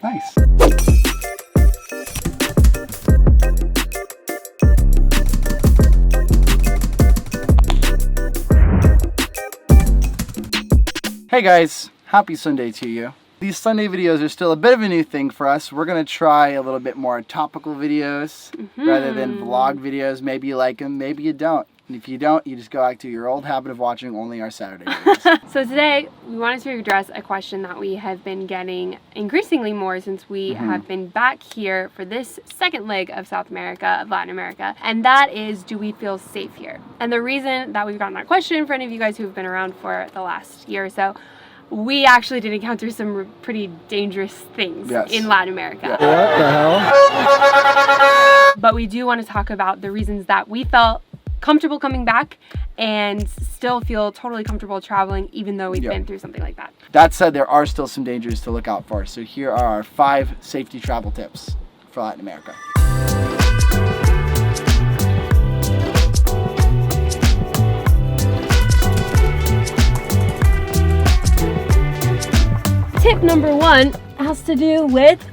Nice. Hey guys, happy Sunday to you. These Sunday videos are still a bit of a new thing for us. We're gonna try a little bit more topical videos rather than vlog videos. Maybe you like them, maybe you don't. And if you don't, you just go back to your old habit of watching only our Saturday videos. So today, we wanted to address a question that we have been getting increasingly more since we have been back here for this second leg of South America, of Latin America, and that is, do we feel safe here? And the reason that we've gotten that question, for any of you guys who've been around for the last year or so, we actually did encounter some pretty dangerous things in Latin America. What the hell? But we do want to talk about the reasons that we felt comfortable coming back and still feel totally comfortable traveling even though we've been through something like that. That said, there are still some dangers to look out for. So here are our 5 safety travel tips for Latin America. Tip number 1 has to do with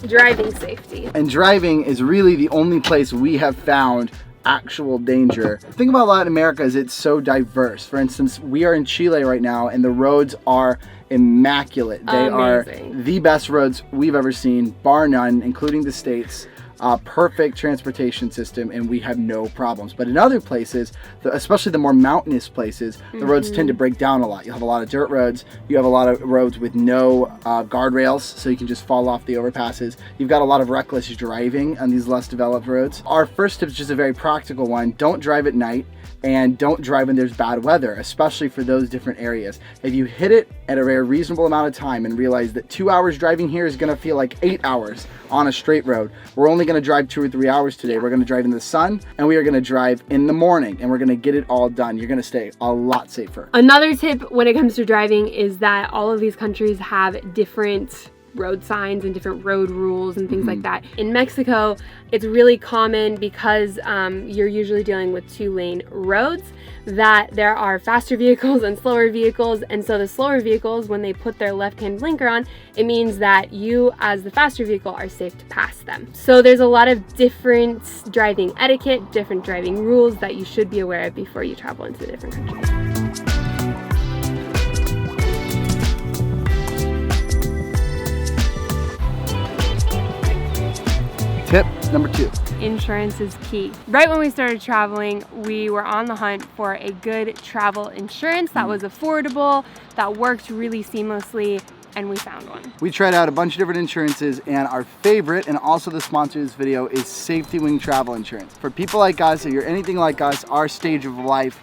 driving safety. And driving is really the only place we have found actual danger. The thing about Latin America is it's so diverse. For instance, we are in Chile right now and the roads are immaculate. They are the best roads we've ever seen, bar none, including the States. Perfect transportation system, and we have no problems. But in other places, especially the more mountainous places, the roads tend to break down a lot. You have a lot of dirt roads, you have a lot of roads with no guardrails, so you can just fall off the overpasses. You've got a lot of reckless driving on these less developed roads. Our first tip is just a very practical one. Don't drive at night, and don't drive when there's bad weather, especially for those different areas. If you hit it at a very reasonable amount of time and realize that 2 hours driving here is gonna feel like 8 hours on a straight road, we're only gonna drive 2 or 3 hours today. We're gonna drive in the sun, and we are gonna drive in the morning, and we're gonna get it all done. You're gonna stay a lot safer. Another tip when it comes to driving is that all of these countries have different road signs and different road rules and things like that. In Mexico, it's really common because you're usually dealing with 2-lane roads that there are faster vehicles and slower vehicles, and so the slower vehicles, when they put their left-hand blinker on, it means that you as the faster vehicle are safe to pass them. So there's a lot of different driving etiquette, different driving rules that you should be aware of before you travel into the different countries. Tip number 2. Insurance is key. Right when we started traveling, we were on the hunt for a good travel insurance that was affordable, that worked really seamlessly, and we found one. We tried out a bunch of different insurances, and our favorite, and also the sponsor of this video, is Safety Wing Travel Insurance. For people like us, if you're anything like us, our stage of life,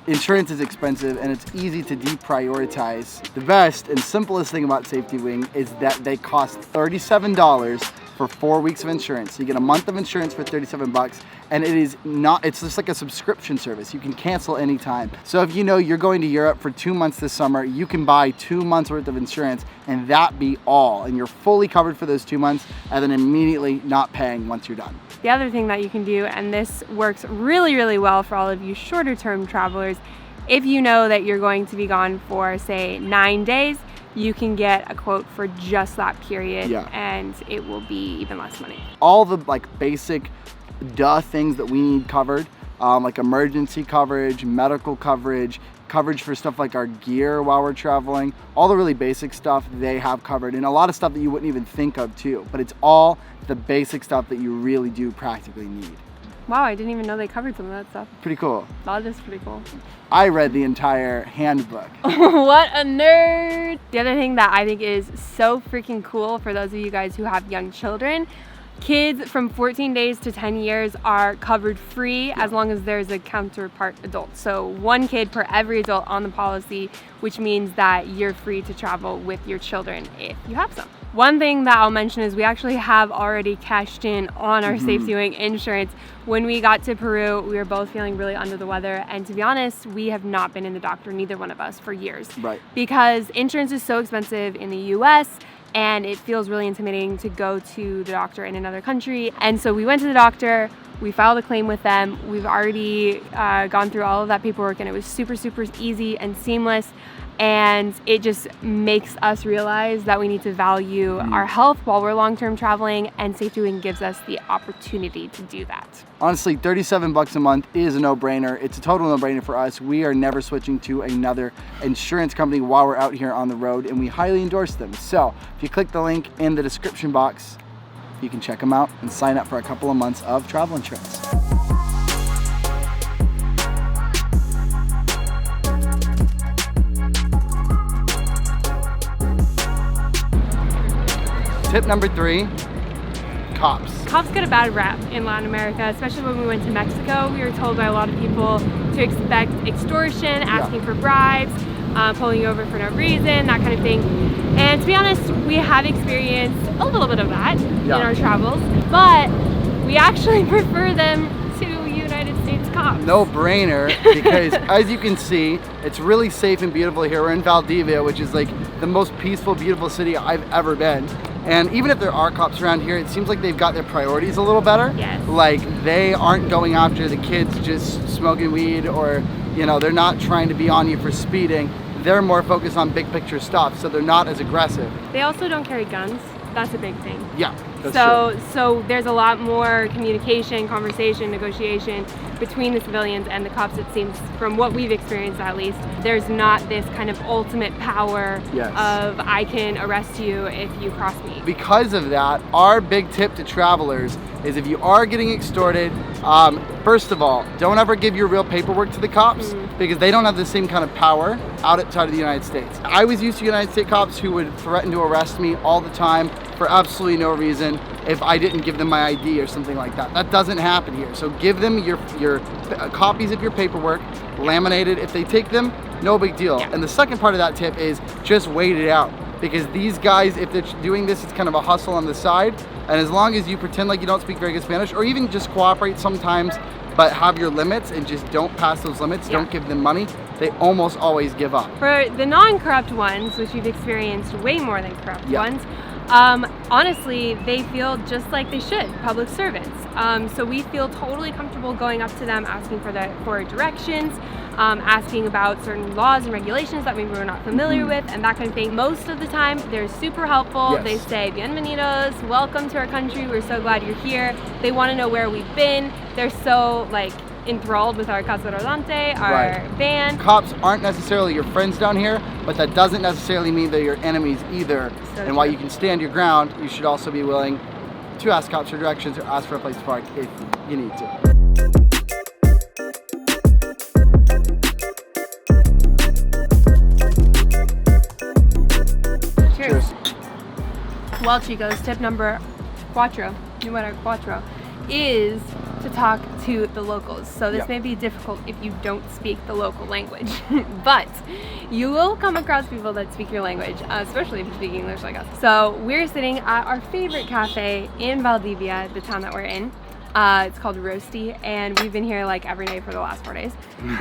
insurance is expensive and it's easy to deprioritize. The best and simplest thing about Safety Wing is that they cost $37 for 4 weeks of insurance. So you get a month of insurance for 37 bucks, and it's just like a subscription service. You can cancel anytime. So if you know you're going to Europe for 2 months this summer, you can buy 2 months worth of insurance and that be all. And you're fully covered for those 2 months and then immediately not paying once you're done. The other thing that you can do, and this works really, really well for all of you shorter term travelers, if you know that you're going to be gone for, say, 9 days, you can get a quote for just that period, and it will be even less money. All the basic things that we need covered, like emergency coverage, medical coverage, coverage for stuff like our gear while we're traveling, all the really basic stuff they have covered, and a lot of stuff that you wouldn't even think of too, but it's all the basic stuff that you really do practically need. Wow, I didn't even know they covered some of that stuff. Pretty cool. That is pretty cool. I read the entire handbook. What a nerd! The other thing that I think is so freaking cool for those of you guys who have young children, kids from 14 days to 10 years are covered free as long as there's a counterpart adult. So 1 kid per every adult on the policy, which means that you're free to travel with your children if you have some. One thing that I'll mention is we actually have already cashed in on our Safety Wing insurance. When we got to Peru, we were both feeling really under the weather, and to be honest, we have not been in the doctor, neither one of us, for years. Right. Because insurance is so expensive in the US, and it feels really intimidating to go to the doctor in another country. And so we went to the doctor, we filed a claim with them. We've already gone through all of that paperwork, and it was super, super easy and seamless. And it just makes us realize that we need to value our health while we're long-term traveling, and SafeDoing gives us the opportunity to do that. Honestly, $37 a month is a no-brainer. It's a total no-brainer for us. We are never switching to another insurance company while we're out here on the road, and we highly endorse them. So if you click the link in the description box, you can check them out and sign up for a couple of months of travel insurance. Tip number 3, cops. Cops get a bad rap in Latin America, especially when we went to Mexico. We were told by a lot of people to expect extortion, asking for bribes, pulling you over for no reason, that kind of thing. And to be honest, we have experienced a little bit of that in our travels, but we actually prefer them to United States cops. No brainer, because as you can see, it's really safe and beautiful here. We're in Valdivia, which is like the most peaceful, beautiful city I've ever been. And even if there are cops around here, it seems like they've got their priorities a little better. Yes. Like they aren't going after the kids just smoking weed, or, you know, they're not trying to be on you for speeding. They're more focused on big picture stuff, so they're not as aggressive. They also don't carry guns. That's a big thing. Yeah, that's true. So there's a lot more communication, conversation, negotiation between the civilians and the cops, it seems, from what we've experienced at least. There's not this kind of ultimate power of I can arrest you if you cross me. Because of that, our big tip to travelers is if you are getting extorted, first of all, don't ever give your real paperwork to the cops because they don't have the same kind of power outside of the United States. I was used to United States cops who would threaten to arrest me all the time for absolutely no reason if I didn't give them my ID or something like that. That doesn't happen here. So give them your copies of your paperwork, laminated. If they take them, no big deal. And the second part of that tip is just wait it out. Because these guys, if they're doing this, it's kind of a hustle on the side. And as long as you pretend like you don't speak very good Spanish, or even just cooperate sometimes, but have your limits and just don't pass those limits, don't give them money, they almost always give up. For the non-corrupt ones, which we've experienced way more than corrupt ones, honestly, they feel just like they should, public servants. So we feel totally comfortable going up to them, asking for directions, asking about certain laws and regulations that maybe we're not familiar with, and that kind of thing. Most of the time, they're super helpful. They say, bienvenidos, welcome to our country, we're so glad you're here. They want to know where we've been. They're so, like, enthralled with our Casa Rodante, our van. Cops aren't necessarily your friends down here, but that doesn't necessarily mean they're your enemies either. And while you can stand your ground, you should also be willing to ask cops for directions or ask for a place to park if you need to. Cheers. Well, chicos, tip number cuatro is to talk to the locals. So this may be difficult if you don't speak the local language, but you will come across people that speak your language, especially if you speak English like us. So we're sitting at our favorite cafe in Valdivia, the town that we're in. It's called Roasty, and we've been here like every day for the last 4 days.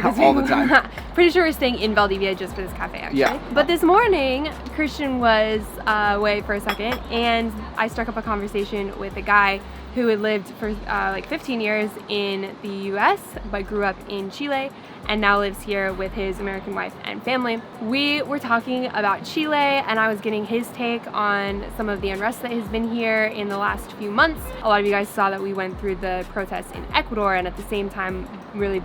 All the time. Pretty sure we're staying in Valdivia just for this cafe, actually. But this morning, Christian was away for a second, and I struck up a conversation with a guy who had lived for like 15 years in the US, but grew up in Chile, and now lives here with his American wife and family. We were talking about Chile, and I was getting his take on some of the unrest that has been here in the last few months. A lot of you guys saw that we went through the protests in Ecuador, and at the same time, really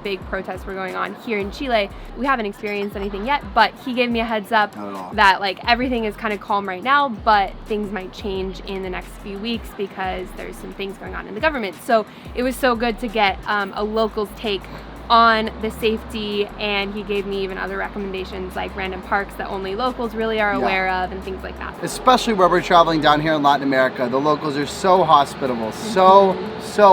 big protests were going on here in Chile. We haven't experienced anything yet, but he gave me a heads up that like everything is kind of calm right now, but things might change in the next few weeks because there's some things going on in the government. So it was so good to get a local's take on the safety, and he gave me even other recommendations like random parks that only locals really are aware of and things like that. Especially where we're traveling down here in Latin America, the locals are so hospitable, so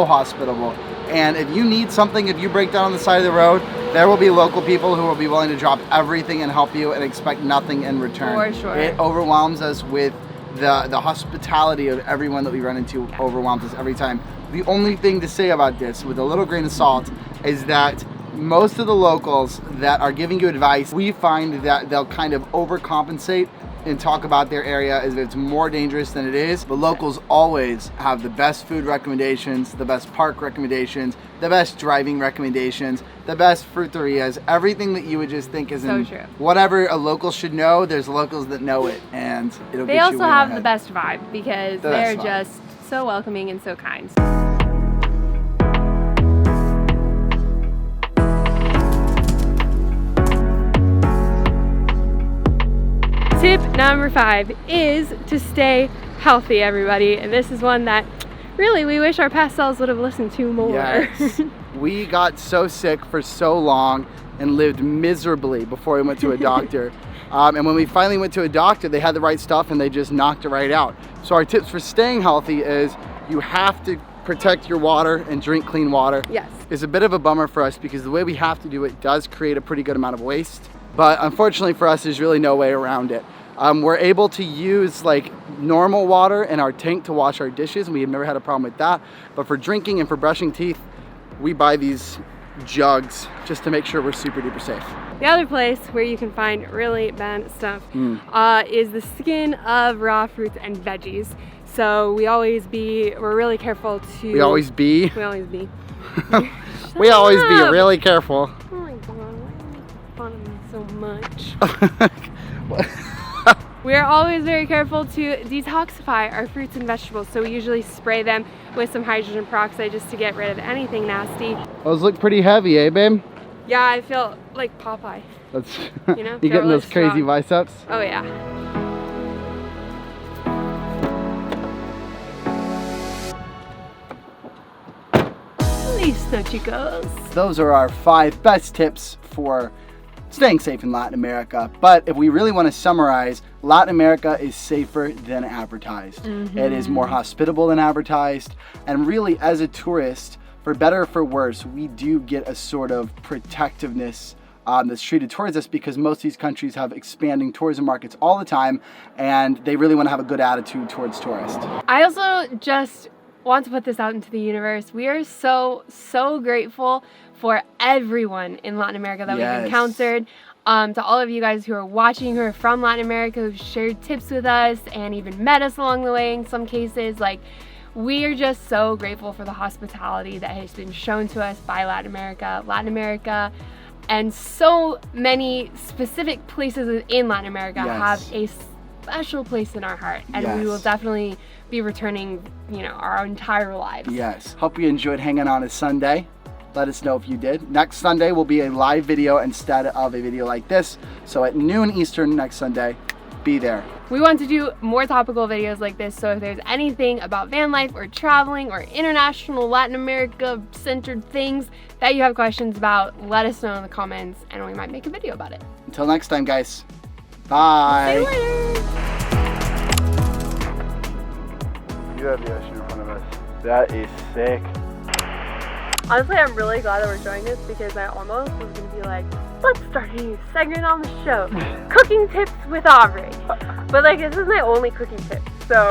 hospitable. And if you need something, if you break down on the side of the road, there will be local people who will be willing to drop everything and help you and expect nothing in return. For sure. It overwhelms us with the hospitality of everyone that we run into. Overwhelms us every time. The only thing to say about this, with a little grain of salt, is that most of the locals that are giving you advice, we find that they'll kind of overcompensate and talk about their area is that it's more dangerous than it is. The locals always have the best food recommendations, the best park recommendations, the best driving recommendations, the best fruiterias, everything that you would just think is So true. whatever a local should know, there's locals that know it, and it'll They get you also way have the ahead. best vibe because The they're best vibe. just so welcoming and so kind. Tip number 5 is to stay healthy, everybody. And this is one that really we wish our past selves would have listened to more. Yes. We got so sick for so long and lived miserably before we went to a doctor. And when we finally went to a doctor, they had the right stuff and they just knocked it right out. So our tips for staying healthy is you have to protect your water and drink clean water. Yes. It's a bit of a bummer for us because the way we have to do it does create a pretty good amount of waste. But unfortunately for us, there's really no way around it. We're able to use like normal water in our tank to wash our dishes, and we have never had a problem with that. But for drinking and for brushing teeth, we buy these jugs just to make sure we're super duper safe. The other place where you can find really bad stuff is the skin of raw fruits and veggies. So we're really careful to... We always be We always be. we always be really careful. Oh my god, why are you making fun of me so much? We're always very careful to detoxify our fruits and vegetables. So we usually spray them with some hydrogen peroxide just to get rid of anything nasty. Those look pretty heavy, eh, babe? Yeah, I feel like Popeye. That's You know, you feel getting really those crazy strong. biceps? Oh yeah. Listo, chicos. Those are our 5 best tips for staying safe in Latin America. But if we really want to summarize, Latin America is safer than advertised. It is more hospitable than advertised. And really, as a tourist, for better or for worse, we do get a sort of protectiveness that's treated towards us because most of these countries have expanding tourism markets all the time, and they really want to have a good attitude towards tourists. I also just want to put this out into the universe. We are so grateful for everyone in Latin America that we've encountered. To all of you guys who are watching, who are from Latin America, who've shared tips with us and even met us along the way in some cases. Like, we are just so grateful for the hospitality that has been shown to us by Latin America, and so many specific places in Latin America have a special place in our heart, and we will definitely be returning, our entire lives. Yes. Hope you enjoyed hanging on a Sunday. Let us know if you did. Next Sunday will be a live video instead of a video like this. So at noon Eastern next Sunday, be there. We want to do more topical videos like this, so if there's anything about van life or traveling or international Latin America centered things that you have questions about, let us know in the comments and we might make a video about it. Until next time, guys. Bye. See you later. You have the ocean in front of us. That is sick. Honestly, I'm really glad that we're showing this because I almost was going to be like, let's start a new segment on the show, cooking tips with Aubrey. But like, this is my only cooking tip, so.